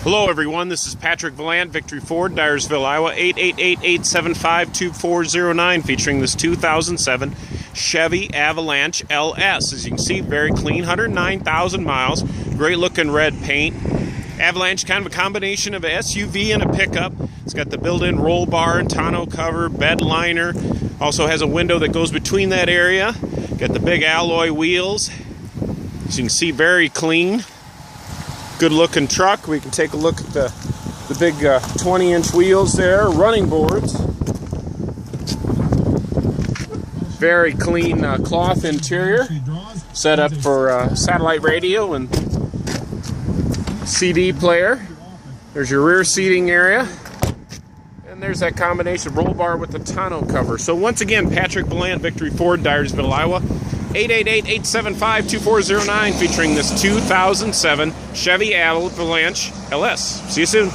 Hello everyone, this is Patrick Valant, Victory Ford, Dyersville, Iowa, 888-875-2409, featuring this 2007 Chevy Avalanche LS. As you can see, very clean, 109,000 miles, great looking red paint. Avalanche, kind of a combination of a SUV and a pickup. It's got the built-in roll bar and tonneau cover, bed liner, also has a window that goes between that area. Got the big alloy wheels. As you can see, very clean. Good looking truck. We can take a look at the big 20-inch wheels there, running boards. Very clean cloth interior, set up for satellite radio and CD player. There's your rear seating area. And there's that combination roll bar with the tonneau cover. So once again, Patrick Valant, Victory Ford, Dyersville, Iowa. 888-875-2409, featuring this 2007 Chevy Avalanche LS. See you soon.